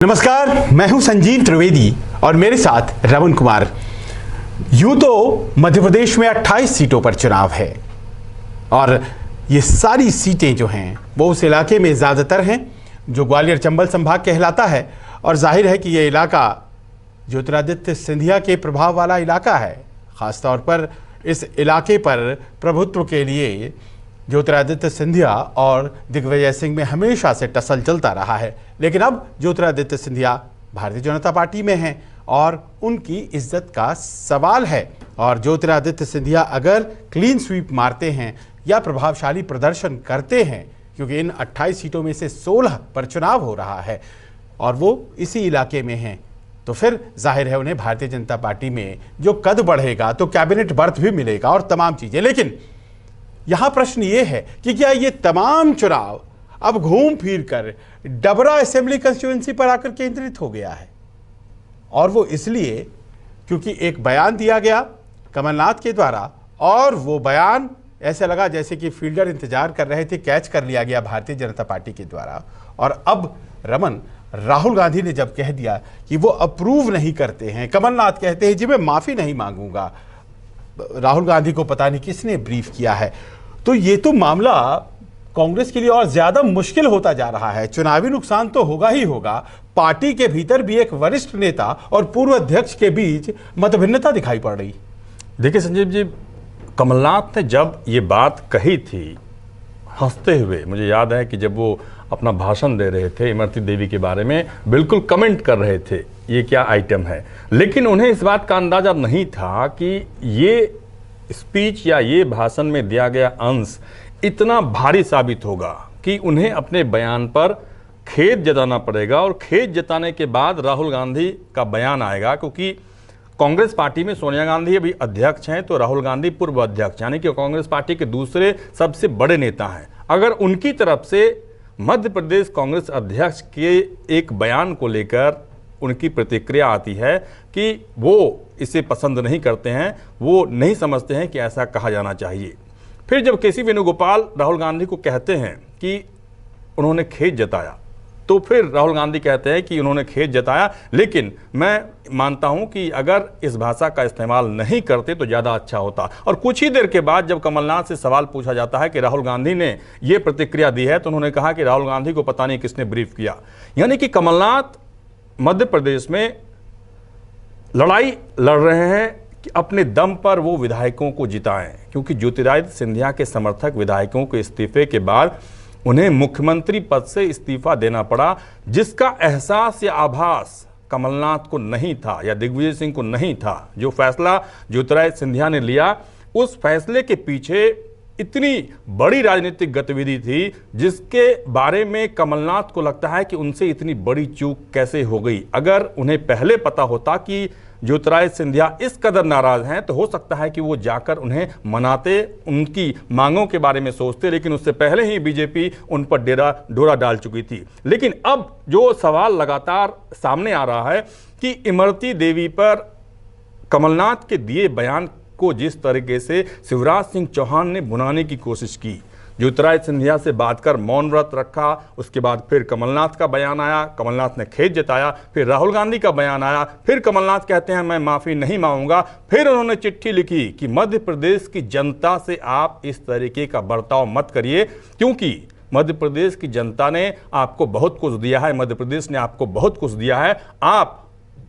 नमस्कार, मैं हूं संजीव त्रिवेदी और मेरे साथ रमन कुमार। यूं तो मध्य प्रदेश में 28 सीटों पर चुनाव है और ये सारी सीटें जो हैं वो उस इलाके में ज़्यादातर हैं जो ग्वालियर चंबल संभाग कहलाता है। और जाहिर है कि ये इलाका ज्योतिरादित्य सिंधिया के प्रभाव वाला इलाका है। ख़ासतौर पर इस इलाके पर प्रभुत्व के लिए ज्योतिरादित्य सिंधिया और दिग्विजय सिंह में हमेशा से टसल चलता रहा है। लेकिन अब ज्योतिरादित्य सिंधिया भारतीय जनता पार्टी में हैं और उनकी इज्जत का सवाल है। और ज्योतिरादित्य सिंधिया अगर क्लीन स्वीप मारते हैं या प्रभावशाली प्रदर्शन करते हैं, क्योंकि इन 28 सीटों में से 16 पर चुनाव हो रहा है और वो इसी इलाके में हैं, तो फिर जाहिर है उन्हें भारतीय जनता पार्टी में जो कद बढ़ेगा तो कैबिनेट बर्थ भी मिलेगा और तमाम चीज़ें। लेकिन यहां प्रश्न यह है कि क्या ये तमाम चुनाव अब घूम फिर कर डबरा असेंबली कंस्टिट्यूएंसी पर आकर केंद्रित हो गया है। और वो इसलिए क्योंकि एक बयान दिया गया कमलनाथ के द्वारा और वो बयान ऐसे लगा जैसे कि फील्डर इंतजार कर रहे थे, कैच कर लिया गया भारतीय जनता पार्टी के द्वारा। और अब रमन, राहुल गांधी ने जब कह दिया कि वो अप्रूव नहीं करते हैं, कमलनाथ कहते हैं जी मैं माफी नहीं मांगूंगा, राहुल गांधी को पता नहीं किसने ब्रीफ किया है, तो ये तो मामला कांग्रेस के लिए और ज्यादा मुश्किल होता जा रहा है। चुनावी नुकसान तो होगा ही होगा, पार्टी के भीतर भी एक वरिष्ठ नेता और पूर्व अध्यक्ष के बीच मतभिन्नता दिखाई पड़ रही। देखिए संजीव जी, कमलनाथ ने जब ये बात कही थी हंसते हुए, मुझे याद है कि जब वो अपना भाषण दे रहे थे इमरती देवी के बारे में, बिल्कुल कमेंट कर रहे थे ये क्या आइटम है। लेकिन उन्हें इस बात का अंदाजा नहीं था कि ये स्पीच या ये भाषण में दिया गया अंश इतना भारी साबित होगा कि उन्हें अपने बयान पर खेद जताना पड़ेगा। और खेद जताने के बाद राहुल गांधी का बयान आएगा, क्योंकि कांग्रेस पार्टी में सोनिया गांधी अभी अध्यक्ष हैं तो राहुल गांधी पूर्व अध्यक्ष, यानी कि कांग्रेस पार्टी के दूसरे सबसे बड़े नेता हैं। अगर उनकी तरफ से मध्य प्रदेश कांग्रेस अध्यक्ष के एक बयान को लेकर उनकी प्रतिक्रिया आती है कि वो इसे पसंद नहीं करते हैं, वो नहीं समझते हैं कि ऐसा कहा जाना चाहिए। फिर जब केसी वेणुगोपाल राहुल गांधी को कहते हैं कि उन्होंने खेद जताया, तो फिर राहुल गांधी कहते हैं कि उन्होंने खेद जताया, लेकिन मैं मानता हूं कि अगर इस भाषा का इस्तेमाल नहीं करते तो ज़्यादा अच्छा होता। और कुछ ही देर के बाद जब कमलनाथ से सवाल पूछा जाता है कि राहुल गांधी ने ये प्रतिक्रिया दी है, तो उन्होंने कहा कि राहुल गांधी को पता नहीं किसने ब्रीफ किया। यानी कि कमलनाथ मध्य प्रदेश में लड़ाई लड़ रहे हैं कि अपने दम पर वो विधायकों को जिताएं, क्योंकि ज्योतिरादित्य सिंधिया के समर्थक विधायकों के इस्तीफे के बाद उन्हें मुख्यमंत्री पद से इस्तीफा देना पड़ा, जिसका एहसास या आभास कमलनाथ को नहीं था या दिग्विजय सिंह को नहीं था। जो फैसला ज्योतिरादित्य सिंधिया ने लिया, उस फैसले के पीछे इतनी बड़ी राजनीतिक गतिविधि थी जिसके बारे में कमलनाथ को लगता है कि उनसे इतनी बड़ी चूक कैसे हो गई। अगर उन्हें पहले पता होता कि ज्योतिरादित्य सिंधिया इस कदर नाराज हैं तो हो सकता है कि वो जाकर उन्हें मनाते, उनकी मांगों के बारे में सोचते, लेकिन उससे पहले ही बीजेपी उन पर डोरा डाल चुकी थी। लेकिन अब जो सवाल लगातार सामने आ रहा है कि इमरती देवी पर कमलनाथ के दिए बयान को जिस तरीके से शिवराज सिंह चौहान ने भुनाने की कोशिश की, ज्योतिरादित्य सिंधिया से बात कर मौन व्रत रखा, उसके बाद फिर कमलनाथ का बयान आया, कमलनाथ ने खेद जताया, फिर राहुल गांधी का बयान आया, फिर कमलनाथ कहते हैं मैं माफ़ी नहीं मांगूंगा, फिर उन्होंने चिट्ठी लिखी कि मध्य प्रदेश की जनता से आप इस तरीके का बर्ताव मत करिए, क्योंकि मध्य प्रदेश की जनता ने आपको बहुत कुछ दिया है, मध्य प्रदेश ने आपको बहुत कुछ दिया है। आप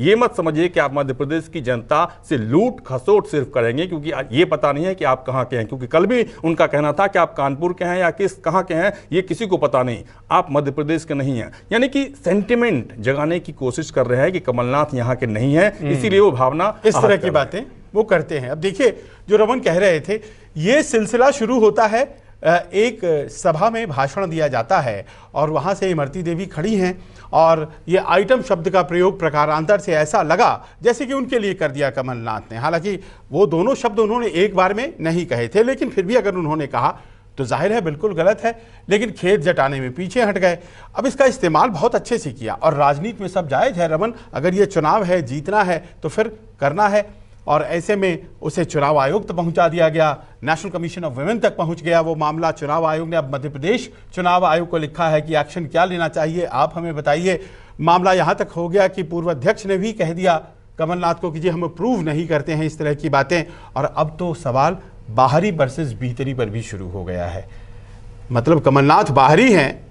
ये मत समझिए कि आप मध्य प्रदेश की जनता से लूट खसोट सिर्फ करेंगे, क्योंकि ये पता नहीं है कि आप कहाँ के हैं, क्योंकि कल भी उनका कहना था कि आप कानपुर के हैं या कहाँ के हैं, ये किसी को पता नहीं, आप मध्य प्रदेश के नहीं हैं। यानी कि सेंटिमेंट जगाने की कोशिश कर रहे हैं कि कमलनाथ यहाँ के नहीं है, इसीलिए वो भावना इस तरह की बातें वो करते हैं। अब देखिए, जो रमन कह रहे थे, ये सिलसिला शुरू होता है, एक सभा में भाषण दिया जाता है और वहाँ से इमरती देवी खड़ी हैं और ये आइटम शब्द का प्रयोग प्रकारांतर से ऐसा लगा जैसे कि उनके लिए कर दिया कमलनाथ ने। हालांकि वो दोनों शब्द उन्होंने एक बार में नहीं कहे थे, लेकिन फिर भी अगर उन्होंने कहा तो जाहिर है बिल्कुल गलत है, लेकिन खेद जताने में पीछे हट गए। अब इसका इस्तेमाल बहुत अच्छे से किया और राजनीति में सब जायज़ है रमन, अगर ये चुनाव है, जीतना है तो फिर करना है। और ऐसे में उसे चुनाव आयोग तक पहुंचा दिया गया, नेशनल कमीशन ऑफ वुमेन तक पहुंच गया वो मामला। चुनाव आयोग ने अब मध्य प्रदेश चुनाव आयोग को लिखा है कि एक्शन क्या लेना चाहिए, आप हमें बताइए। मामला यहां तक हो गया कि पूर्व अध्यक्ष ने भी कह दिया कमलनाथ को कि जी हम अप्रूव नहीं करते हैं इस तरह की बातें। और अब तो सवाल बाहरी वर्सेस भीतरी पर भी शुरू हो गया है। मतलब कमलनाथ बाहरी हैं,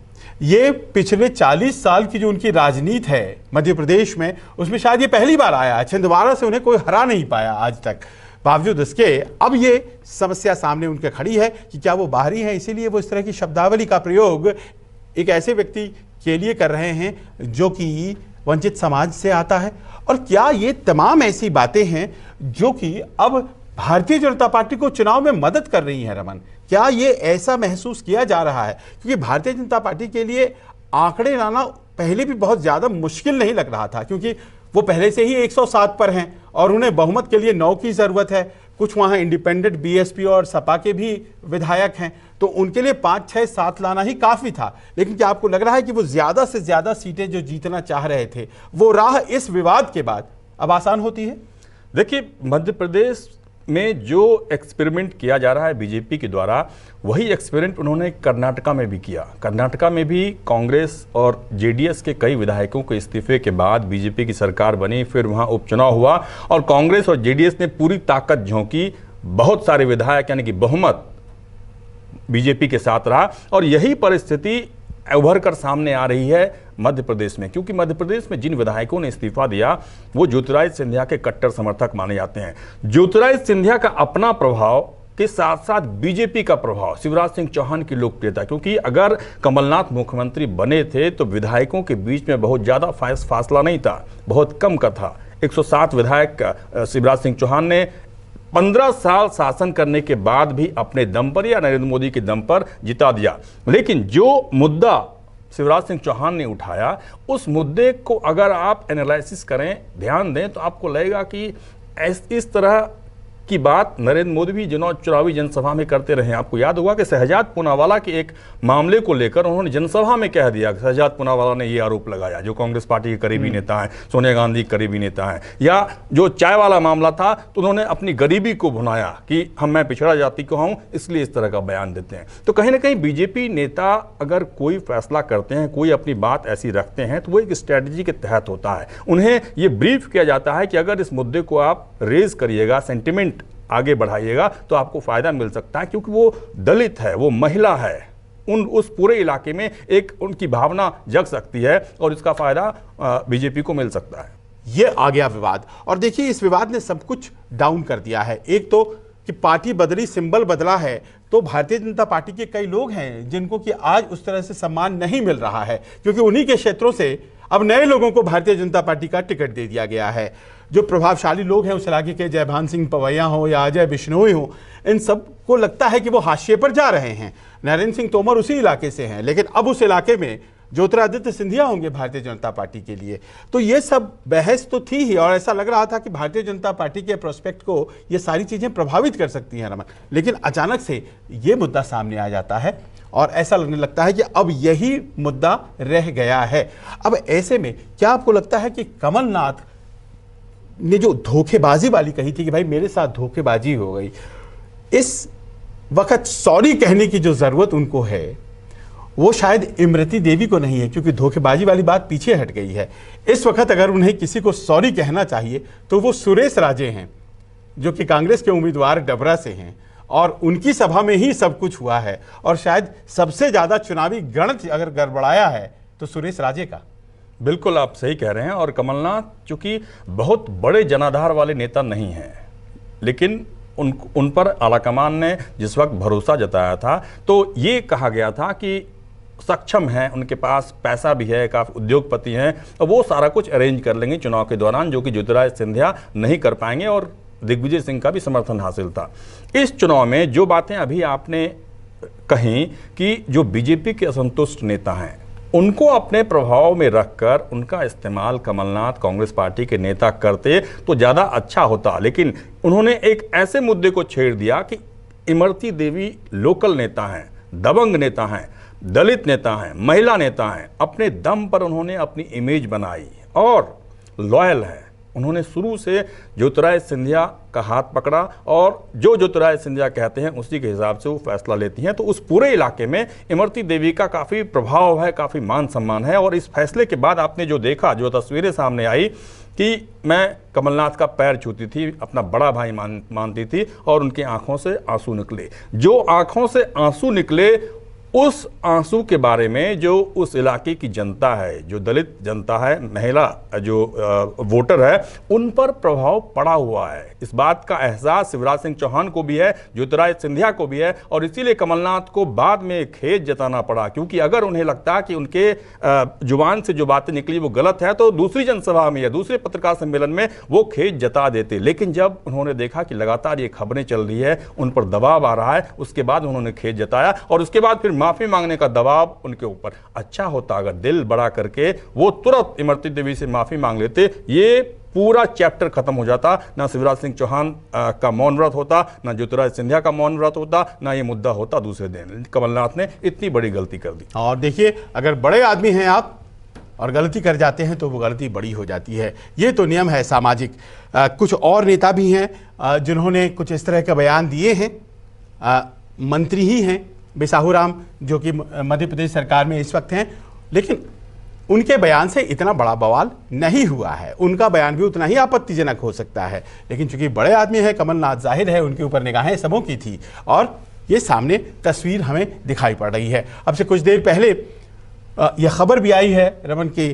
ये पिछले 40 साल की जो उनकी राजनीति है मध्य प्रदेश में, उसमें शायद ये पहली बार आया है। छिंदवाड़ा से उन्हें कोई हरा नहीं पाया आज तक। बावजूद इसके अब ये समस्या सामने उनके खड़ी है कि क्या वो बाहरी हैं, इसीलिए वो इस तरह की शब्दावली का प्रयोग एक ऐसे व्यक्ति के लिए कर रहे हैं जो कि वंचित समाज से आता है। और क्या ये तमाम ऐसी बातें हैं जो कि अब भारतीय जनता पार्टी को चुनाव में मदद कर रही हैं रमन? क्या ये ऐसा महसूस किया जा रहा है? क्योंकि भारतीय जनता पार्टी के लिए आंकड़े लाना पहले भी बहुत ज्यादा मुश्किल नहीं लग रहा था, क्योंकि वो पहले से ही 107 पर हैं और उन्हें बहुमत के लिए 9 की जरूरत है। कुछ वहां इंडिपेंडेंट बीएसपी और सपा के भी विधायक हैं, तो उनके लिए 5, 6, 7 लाना ही काफी था। लेकिन क्या आपको लग रहा है कि वो ज्यादा से ज्यादा सीटें जो जीतना चाह रहे थे, वो राह इस विवाद के बाद अब आसान होती है? देखिए, मध्य प्रदेश में जो एक्सपेरिमेंट किया जा रहा है बीजेपी के द्वारा, वही एक्सपेरिमेंट उन्होंने कर्नाटका में भी किया। कर्नाटका में भी कांग्रेस और जेडीएस के कई विधायकों के इस्तीफे के बाद बीजेपी की सरकार बनी, फिर वहां उपचुनाव हुआ और कांग्रेस और जेडीएस ने पूरी ताकत झोंकी। बहुत सारे विधायक यानी कि बहुमत बीजेपी के साथ रहा और यही परिस्थिति उभर कर सामने आ रही है मध्य प्रदेश में, क्योंकि मध्य प्रदेश में जिन विधायकों ने इस्तीफा दिया वो ज्योतिरादित्य सिंधिया के कट्टर समर्थक माने जाते हैं। ज्योतिरादित्य सिंधिया का अपना प्रभाव के साथ साथ बीजेपी का प्रभाव, शिवराज सिंह चौहान की लोकप्रियता, क्योंकि अगर कमलनाथ मुख्यमंत्री बने थे तो विधायकों के बीच में बहुत ज़्यादा फासला नहीं था, बहुत कम का था। 107 विधायक शिवराज सिंह चौहान ने 15 साल शासन करने के बाद भी अपने दम पर या नरेंद्र मोदी के दम पर जिता दिया। लेकिन जो मुद्दा शिवराज सिंह चौहान ने उठाया, उस मुद्दे को अगर आप एनालिसिस करें, ध्यान दें, तो आपको लगेगा कि इस तरह की बात नरेंद्र मोदी भी चुनावी जनसभा में करते रहे। आपको याद होगा कि शहजाद पूनावाला के एक मामले को लेकर उन्होंने जनसभा में कह दिया, शहजाद पूनावाला ने ये आरोप लगाया, जो कांग्रेस पार्टी के करीबी नेता हैं, सोनिया गांधी के करीबी नेता हैं। या जो चाय वाला मामला था तो उन्होंने अपनी गरीबी को भुनाया कि मैं पिछड़ा जाति को हूं, इसलिए इस तरह का बयान देते हैं। तो कहीं ना कहीं बीजेपी नेता अगर कोई फैसला करते हैं, कोई अपनी बात ऐसी रखते हैं, तो वो एक स्ट्रैटेजी के तहत होता है। उन्हें ये ब्रीफ किया जाता है कि अगर इस मुद्दे को आप रेज करिएगा, सेंटिमेंट आगे बढ़ाइएगा, तो आपको फायदा मिल सकता है, क्योंकि वो दलित है, वो महिला है, उस पूरे इलाके में एक उनकी भावना जग सकती है और इसका फायदा बीजेपी को मिल सकता है। ये आ गया विवाद, और देखिए इस विवाद ने सब कुछ डाउन कर दिया है। एक तो कि पार्टी बदली, सिंबल बदला है, तो भारतीय जनता पार्टी के कई लोग हैं जिनको कि आज उस तरह से सम्मान नहीं मिल रहा है, क्योंकि उन्हीं के क्षेत्रों से अब नए लोगों को भारतीय जनता पार्टी का टिकट दे दिया गया है। जो प्रभावशाली लोग हैं उस इलाके के, जयभान सिंह पवैया हो या अजय बिश्नोई हो, इन सब को लगता है कि वो हाशिए पर जा रहे हैं। नरेंद्र सिंह तोमर उसी इलाके से हैं, लेकिन अब उस इलाके में ज्योतिरादित्य सिंधिया होंगे भारतीय जनता पार्टी के लिए। तो ये सब बहस तो थी ही, और ऐसा लग रहा था कि भारतीय जनता पार्टी के प्रोस्पेक्ट को ये सारी चीजें प्रभावित कर सकती हैं रमन। लेकिन अचानक से ये मुद्दा सामने आ जाता है और ऐसा लगने लगता है कि अब यही मुद्दा रह गया है। अब ऐसे में क्या आपको लगता है कि कमलनाथ ने जो धोखेबाजी वाली कही थी कि भाई मेरे साथ धोखेबाजी हो गई, इस वक्त सॉरी कहने की जो जरूरत उनको है वो शायद इमरती देवी को नहीं है, क्योंकि धोखेबाजी वाली बात पीछे हट गई है। इस वक्त अगर उन्हें किसी को सॉरी कहना चाहिए तो वो सुरेश राजे हैं, जो कि कांग्रेस के उम्मीदवार डबरा से हैं, और उनकी सभा में ही सब कुछ हुआ है। और शायद सबसे ज्यादा चुनावी गणित अगर गड़बड़ाया है तो सुरेश राजे का। बिल्कुल आप सही कह रहे हैं। और कमलनाथ चूंकि बहुत बड़े जनाधार वाले नेता नहीं हैं, लेकिन उन पर आलाकमान ने जिस वक्त भरोसा जताया था तो ये कहा गया था कि सक्षम हैं, उनके पास पैसा भी है, काफ़ी उद्योगपति हैं, और वो सारा कुछ अरेंज कर लेंगे चुनाव के दौरान, जो कि ज्योतिरादित्य सिंधिया नहीं कर पाएंगे। और दिग्विजय सिंह का भी समर्थन हासिल था। इस चुनाव में जो बातें अभी आपने कहीं कि जो बीजेपी के असंतुष्ट नेता हैं उनको अपने प्रभाव में रखकर उनका इस्तेमाल कमलनाथ कांग्रेस पार्टी के नेता करते तो ज़्यादा अच्छा होता, लेकिन उन्होंने एक ऐसे मुद्दे को छेड़ दिया कि इमरती देवी लोकल नेता हैं, दबंग नेता हैं, दलित नेता हैं, महिला नेता हैं, अपने दम पर उन्होंने अपनी इमेज बनाई और लॉयल है। उन्होंने शुरू से ज्योतिरादित्य सिंधिया का हाथ पकड़ा और जो ज्योतिरादित्य सिंधिया कहते हैं उसी के हिसाब से वो फैसला लेती हैं। तो उस पूरे इलाके में इमरती देवी का काफ़ी प्रभाव है, काफ़ी मान सम्मान है। और इस फैसले के बाद आपने जो देखा, जो तस्वीरें सामने आई कि मैं कमलनाथ का पैर छूती थी, अपना बड़ा भाई मानती थी और उनकी आंखों से आंसू निकले। जो आंखों से आंसू निकले, उस आंसू के बारे में जो उस इलाके की जनता है, जो दलित जनता है, महिला जो वोटर है, उन पर प्रभाव पड़ा हुआ है। इस बात का एहसास शिवराज सिंह चौहान को भी है, ज्योतिरादित्य सिंधिया को भी है। और इसीलिए कमलनाथ को बाद में खेद जताना पड़ा, क्योंकि अगर उन्हें लगता कि उनके जुबान से जो बातें निकली वो गलत है तो दूसरी जनसभा में या दूसरे पत्रकार सम्मेलन में वो खेद जता देते। लेकिन जब उन्होंने देखा कि लगातार ये खबरें चल रही है, उन पर दबाव आ रहा है, उसके बाद उन्होंने खेद जताया और उसके बाद फिर माफी मांगने का दबाव उनके ऊपर। अच्छा होता अगर दिल बड़ा करके वो तुरंत इमरती देवी से माफी मांग लेते, ये पूरा चैप्टर खत्म हो जाता। ना शिवराज सिंह चौहान का मौन व्रत होता, ना ज्योतिरादित्य सिंधिया का मौन व्रत होता, ना ये मुद्दा होता दूसरे दिन। कमलनाथ ने इतनी बड़ी गलती कर दी। और देखिए, अगर बड़े आदमी हैं आप और गलती कर जाते हैं तो वो गलती बड़ी हो जाती है। ये तो नियम है सामाजिक। कुछ और नेता भी हैं जिन्होंने कुछ इस तरह के बयान दिए हैं। मंत्री ही हैं बिसाहू राम, जो कि मध्य प्रदेश सरकार में इस वक्त हैं, लेकिन उनके बयान से इतना बड़ा बवाल नहीं हुआ है। उनका बयान भी उतना ही आपत्तिजनक हो सकता है, लेकिन चूंकि बड़े आदमी हैं कमलनाथ, जाहिर है उनके ऊपर निगाहें सबों की थी और ये सामने तस्वीर हमें दिखाई पड़ रही है। अब से कुछ देर पहले यह खबर भी आई है रमन की,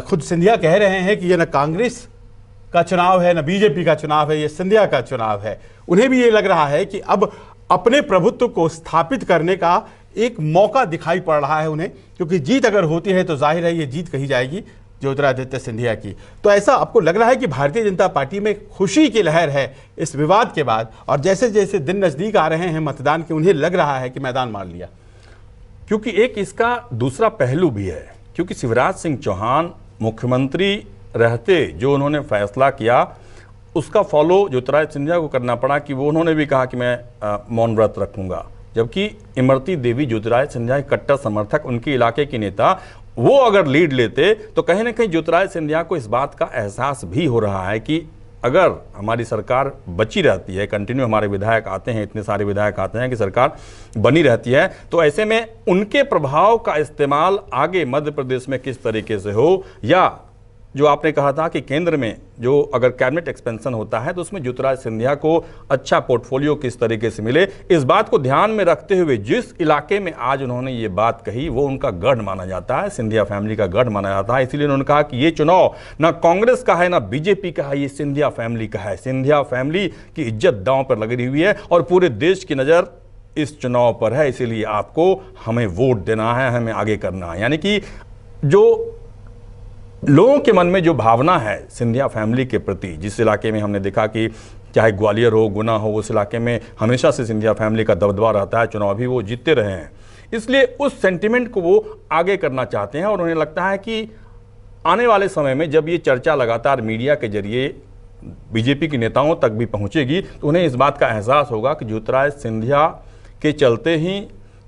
खुद सिंधिया कह रहे हैं कि यह न कांग्रेस का चुनाव है, न बीजेपी का चुनाव है, ये सिंधिया का चुनाव है। उन्हें भी ये लग रहा है कि अब अपने प्रभुत्व को स्थापित करने का एक मौका दिखाई पड़ रहा है उन्हें, क्योंकि जीत अगर होती है तो जाहिर है ये जीत कही जाएगी ज्योतिरादित्य सिंधिया की। तो ऐसा आपको लग रहा है कि भारतीय जनता पार्टी में खुशी की लहर है इस विवाद के बाद, और जैसे जैसे दिन नजदीक आ रहे हैं मतदान के, उन्हें लग रहा है कि मैदान मार लिया? क्योंकि एक इसका दूसरा पहलू भी है, क्योंकि शिवराज सिंह चौहान मुख्यमंत्री रहते जो उन्होंने फैसला किया उसका फॉलो ज्योतिरादित्य सिंधिया को करना पड़ा कि वो उन्होंने भी कहा कि मैं मौन व्रत रखूंगा। जबकि इमरती देवी ज्योतिरादित्य सिंधिया के कट्टर समर्थक, उनके इलाके के नेता, वो अगर लीड लेते तो कहीं ना कहीं ज्योतिरादित्य सिंधिया को इस बात का एहसास भी हो रहा है कि अगर हमारी सरकार बची रहती है, कंटिन्यू हमारे विधायक आते हैं, इतने सारे विधायक आते हैं कि सरकार बनी रहती है, तो ऐसे में उनके प्रभाव का इस्तेमाल आगे मध्य प्रदेश में किस तरीके से हो, या जो आपने कहा था कि केंद्र में जो अगर कैबिनेट एक्सपेंशन होता है तो उसमें ज्योतिरादित्य सिंधिया को अच्छा पोर्टफोलियो किस तरीके से मिले, इस बात को ध्यान में रखते हुए जिस इलाके में आज उन्होंने ये बात कही वो उनका गढ़ माना जाता है, सिंधिया फैमिली का गढ़ माना जाता है। इसीलिए उन्होंने कहा कि ये चुनाव ना कांग्रेस का है ना बीजेपी का है, ये सिंधिया फैमिली का है। सिंधिया फैमिली की इज्जत दांव पर लगी हुई है और पूरे देश की नज़र इस चुनाव पर है, इसीलिए आपको हमें वोट देना है, हमें आगे करना है। यानी कि जो लोगों के मन में जो भावना है सिंधिया फैमिली के प्रति, जिस इलाके में हमने देखा कि चाहे ग्वालियर हो, गुना हो, उस इलाके में हमेशा से सिंधिया फैमिली का दबदबा रहता है, चुनाव भी वो जीतते रहे हैं, इसलिए उस सेंटिमेंट को वो आगे करना चाहते हैं। और उन्हें लगता है कि आने वाले समय में जब ये चर्चा लगातार मीडिया के जरिए बीजेपी के नेताओं तक भी पहुँचेगी तो उन्हें इस बात का एहसास होगा कि ज्योतिरादित्य सिंधिया के चलते ही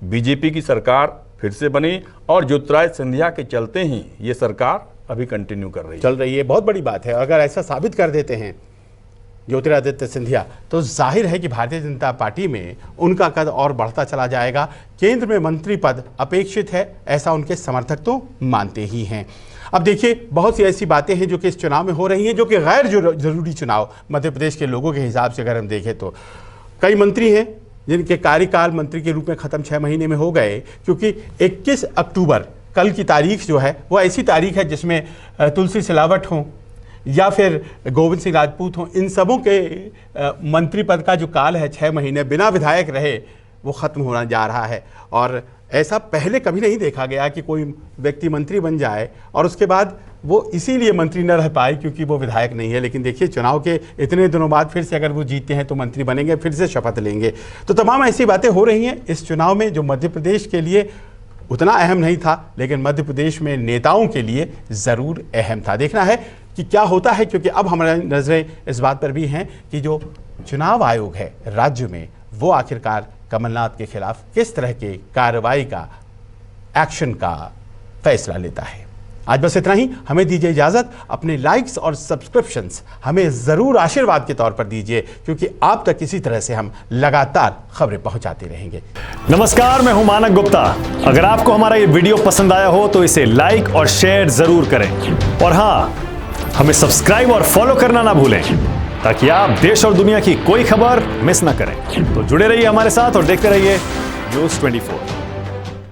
बीजेपी की सरकार फिर से बनी और ज्योतिरादित्य सिंधिया के चलते ही ये सरकार अभी कंटिन्यू कर रही है, चल रही है। बहुत बड़ी बात है। अगर ऐसा साबित कर देते हैं ज्योतिरादित्य सिंधिया तो जाहिर है कि भारतीय जनता पार्टी में उनका कद और बढ़ता चला जाएगा। केंद्र में मंत्री पद अपेक्षित है, ऐसा उनके समर्थक तो मानते ही हैं। अब देखिए, बहुत सी ऐसी बातें हैं जो कि इस चुनाव में हो रही हैं, जो कि गैर जरूरी चुनाव मध्य प्रदेश के लोगों के हिसाब से अगर हम देखें तो कई मंत्री हैं जिनके कार्यकाल मंत्री के रूप में ख़त्म 6 महीने में हो गए, क्योंकि 21 अक्टूबर कल की तारीख जो है वो ऐसी तारीख है जिसमें तुलसी सिलावट हों या फिर गोविंद सिंह राजपूत हों, इन सबों के मंत्री पद का जो काल है 6 महीने बिना विधायक रहे वो ख़त्म होना जा रहा है। और ऐसा पहले कभी नहीं देखा गया कि कोई व्यक्ति मंत्री बन जाए और उसके बाद वो इसीलिए मंत्री न रह पाए क्योंकि वो विधायक नहीं है। लेकिन देखिए, चुनाव के इतने दिनों बाद फिर से अगर वो जीतते हैं तो मंत्री बनेंगे, फिर से शपथ लेंगे। तो तमाम ऐसी बातें हो रही हैं इस चुनाव में जो मध्य प्रदेश के लिए उतना अहम नहीं था, लेकिन मध्य प्रदेश में नेताओं के लिए ज़रूर अहम था। देखना है कि क्या होता है, क्योंकि अब हमारी नज़रें इस बात पर भी हैं कि जो चुनाव आयोग है राज्य में, वो आखिरकार कमलनाथ के खिलाफ किस तरह के कार्रवाई का, एक्शन का फैसला लेता है। आज बस इतना ही। हमें दीजिए इजाजत। अपने लाइक्स और सब्सक्रिप्शंस हमें जरूर आशीर्वाद के तौर पर दीजिए, क्योंकि आप तक इसी तरह से हम लगातार खबरें पहुंचाते रहेंगे। नमस्कार, मैं हूं मानक गुप्ता। अगर आपको हमारा ये वीडियो पसंद आया हो तो इसे लाइक और शेयर जरूर करें, और हां, हमें सब्सक्राइब और फॉलो करना ना भूलें, ताकि आप देश और दुनिया की कोई खबर मिस ना करें। तो जुड़े रहिए हमारे साथ और देखते रहिए News 24।